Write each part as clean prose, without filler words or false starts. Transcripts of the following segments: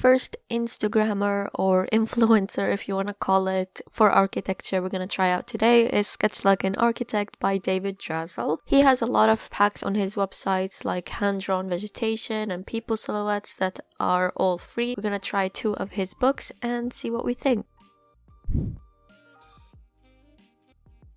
first Instagrammer or influencer, if you want to call it, for architecture we're going to try out today is Sketch Like an Architect by David Drazil. He has a lot of packs on his websites like hand-drawn vegetation and people silhouettes that are all free. We're going to try 2 of his books and see what we think.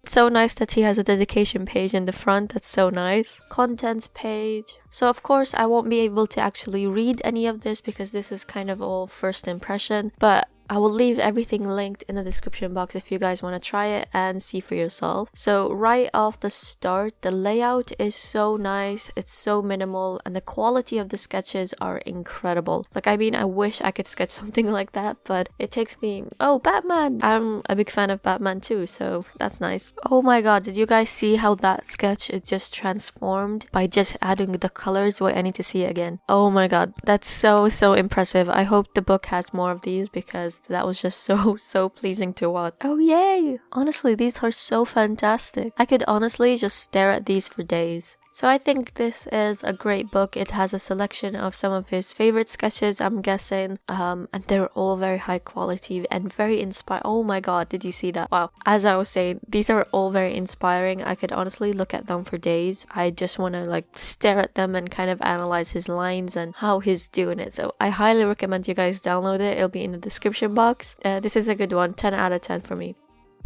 It's so nice that he has a dedication page in the front. That's so nice. Contents page. So of course I won't be able to actually read any of this because this is kind of all first impression, but I will leave everything linked in the description box if you guys want to try it and see for yourself. So right off the start, the layout is so nice, it's so minimal, and the quality of the sketches are incredible. Like, I mean, I wish I could sketch something like that, but it takes me... Oh, Batman! I'm a big fan of Batman too, so that's nice. Oh my god, did you guys see how that sketch is just transformed by just adding the colors? Wait, I need to see it again. Oh my god, that's so impressive. I hope the book has more of these because that was just so pleasing to watch. Oh yay! Honestly, these are so fantastic. I could honestly just stare at these for days. So I think this is a great book. It has a selection of some of his favorite sketches, I'm guessing, and they're all very high quality and very inspiring. Oh my god, did you see that? Wow. As I was saying, these are all very inspiring. I could honestly look at them for days. I just want to like stare at them and kind of analyze his lines and how he's doing it. So I highly recommend you guys download it. It'll be in the description box. This is a good one. 10 out of 10 for me.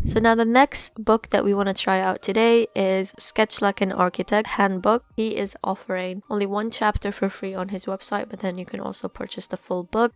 So now the next book that we want to try out today is Sketch Like an Architect Handbook. He is offering only 1 chapter for free on his website, but then you can also purchase the full book.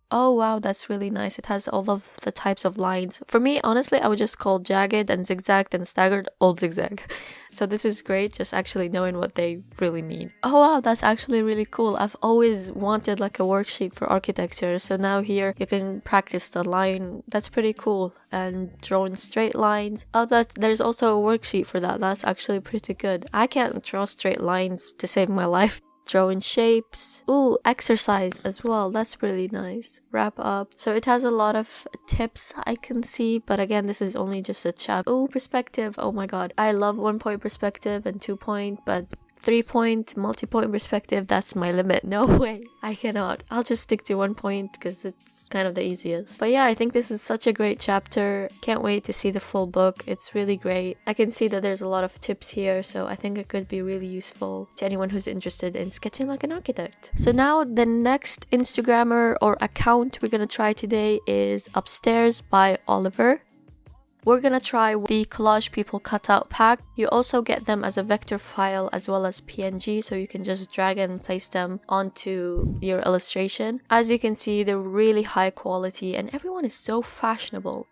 Oh wow, that's really nice. It has all of the types of lines. For me, honestly, I would just call jagged and zigzagged and staggered all zigzag. So this is great, just actually knowing what they really mean. Oh wow, that's actually really cool. I've always wanted like a worksheet for architecture. So now here you can practice the line. That's pretty cool. And drawing straight lines. Oh, there's also a worksheet for that. That's actually pretty good. I can't draw straight lines to save my life. Drawing shapes. Ooh, exercise as well. That's really nice. Wrap up. So it has a lot of tips I can see, but again, this is only just a chapter. Ooh, perspective. Oh my god. I love 1-point perspective and 2-point, but 3-point, multi-point perspective, that's my limit. No way. I cannot. I'll just stick to 1 point because it's kind of the easiest. But yeah, I think this is such a great chapter. Can't wait to see the full book. It's really great. I can see that there's a lot of tips here, so I think it could be really useful to anyone who's interested in sketching like an architect. So now the next Instagrammer or account we're gonna try today is Upstairs by Oliver. We're gonna try the Collage People Cutout pack. You also get them as a vector file as well as PNG, so you can just drag and place them onto your illustration. As you can see, they're really high quality and everyone is so fashionable.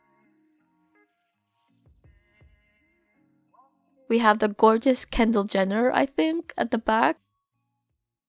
We have the gorgeous Kendall Jenner, I think, at the back.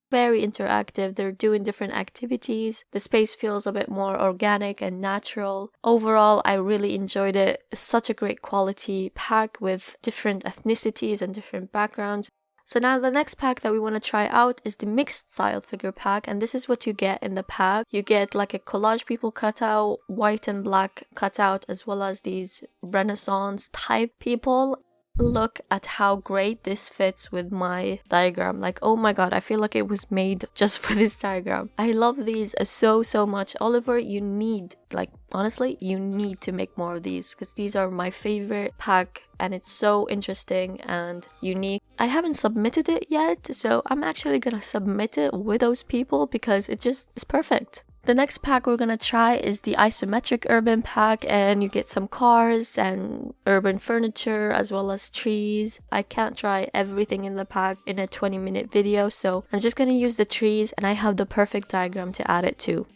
Very interactive. They're doing different activities. The space feels a bit more organic and natural. Overall, I really enjoyed it. It's such a great quality pack with different ethnicities and different backgrounds. So now the next pack that we want to try out is the mixed style figure pack, and this is what you get in the pack. You get like a Collage People cutout, white and black cutout, as well as these Renaissance type people. Look at how great this fits with my diagram. Like, oh my god, I feel like it was made just for this diagram. I love these so much. Oliver, you need, like, honestly, you need to make more of these because these are my favorite pack and it's so interesting and unique. I haven't submitted it yet, so I'm actually gonna submit it with those people because it just is perfect. The next pack we're gonna try is the Isometric Urban Pack, and you get some cars and urban furniture as well as trees. I can't try everything in the pack in a 20-minute video, so I'm just gonna use the trees and I have the perfect diagram to add it to.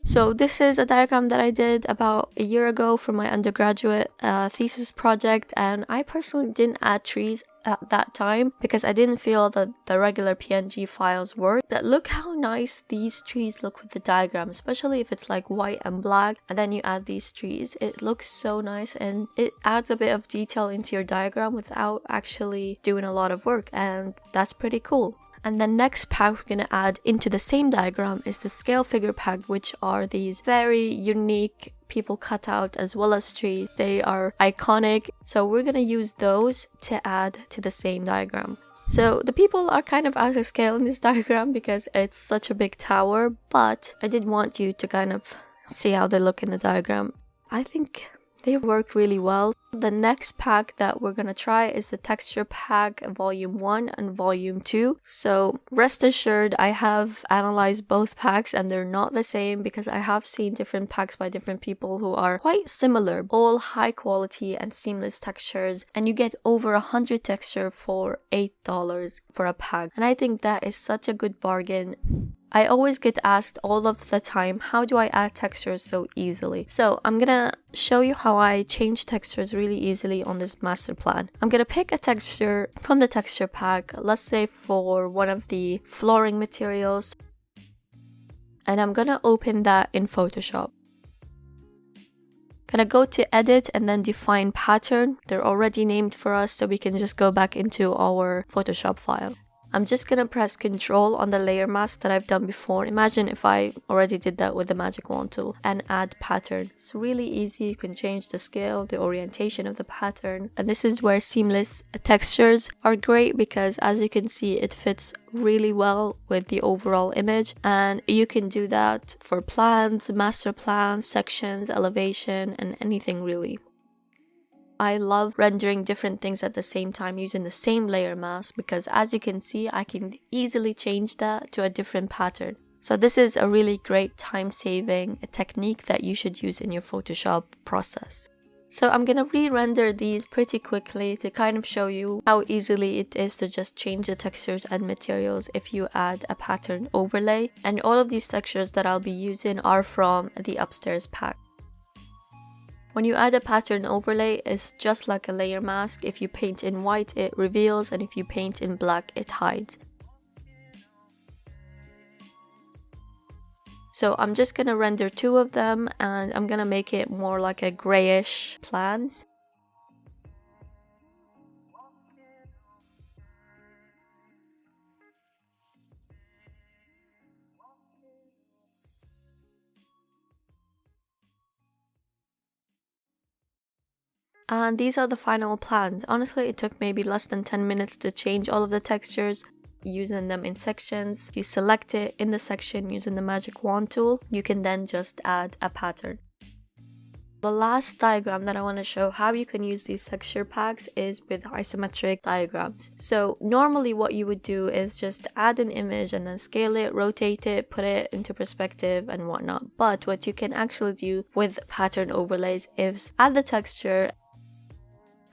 So this is a diagram that I did about a year ago for my undergraduate thesis project, and I personally didn't add trees at that time because I didn't feel that the regular PNG files worked. But look how nice these trees look with the diagram, especially if it's like white and black and then you add these trees. It looks so nice and it adds a bit of detail into your diagram without actually doing a lot of work, and that's pretty cool. And the next pack we're going to add into the same diagram is the scale figure pack, which are these very unique people cut out as well as trees. They are iconic, so we're going to use those to add to the same diagram. So the people are kind of out of scale in this diagram because it's such a big tower, but I did want you to kind of see how they look in the diagram. I think they work really well. The next pack that we're gonna try is the texture pack volume 1 and volume 2. So rest assured, I have analyzed both packs and they're not the same because I have seen different packs by different people who are quite similar, all high quality and seamless textures, and you get over 100 texture for $8 for a pack. And I think that is such a good bargain. I always get asked all of the time, how do I add textures so easily? So I'm gonna show you how I change textures really easily on this master plan. I'm gonna pick a texture from the texture pack, let's say for one of the flooring materials, and I'm gonna open that in Photoshop. Gonna go to edit and then define pattern. They're already named for us, so we can just go back into our Photoshop file. I'm just gonna press Control on the layer mask that I've done before. Imagine if I already did that with the magic wand tool, and add pattern. It's really easy. You can change the scale, the orientation of the pattern. And this is where seamless textures are great because as you can see, it fits really well with the overall image. And you can do that for plans, master plans, sections, elevation, and anything really. I love rendering different things at the same time using the same layer mask because as you can see, I can easily change that to a different pattern. So this is a really great time-saving technique that you should use in your Photoshop process. So I'm gonna re-render these pretty quickly to kind of show you how easily it is to just change the textures and materials if you add a pattern overlay. And all of these textures that I'll be using are from the upstairs pack. When you add a pattern overlay, it's just like a layer mask. If you paint in white, it reveals, and if you paint in black, it hides. So I'm just gonna render 2 of them, and I'm gonna make it more like a grayish plans. And these are the final plans. Honestly, it took maybe less than 10 minutes to change all of the textures, using them in sections. You select it in the section using the magic wand tool. You can then just add a pattern. The last diagram that I want to show how you can use these texture packs is with isometric diagrams. So normally what you would do is just add an image and then scale it, rotate it, put it into perspective and whatnot. But what you can actually do with pattern overlays is add the texture,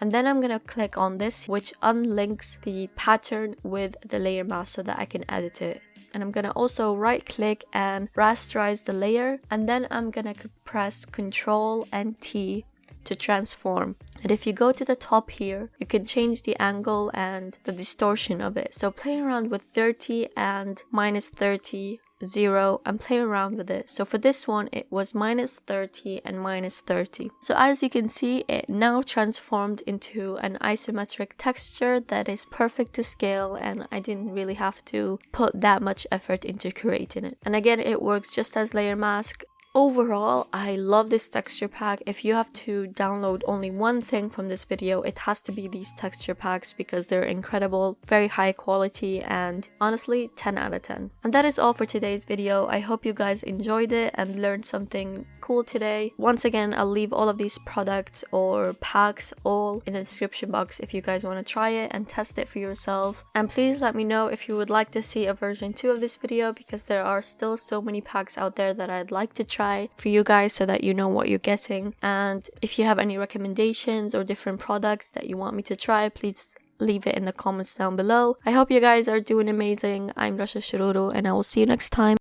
and then I'm gonna click on this, which unlinks the pattern with the layer mask so that I can edit it. And I'm gonna also right click and rasterize the layer, and then I'm gonna press Ctrl and T to transform. And if you go to the top here, you can change the angle and the distortion of it. So play around with 30 and -30, 0, and play around with it. So for this one, it was -30 and -30. So as you can see, it now transformed into an isometric texture that is perfect to scale, and I didn't really have to put that much effort into creating it. And again, it works just as layer mask. Overall, I love this texture pack. If you have to download only one thing from this video, it has to be these texture packs because they're incredible, very high quality, and honestly 10 out of 10. And that is all for today's video. I hope you guys enjoyed it and learned something cool today. Once again, I'll leave all of these products or packs all in the description box if you guys want to try it and test it for yourself. And please let me know if you would like to see a version 2 of this video because there are still so many packs out there that I'd like to try for you guys so that you know what you're getting. And if you have any recommendations or different products that you want me to try, please leave it in the comments down below. I hope you guys are doing amazing. I'm Rasha Shururu, and I will see you next time.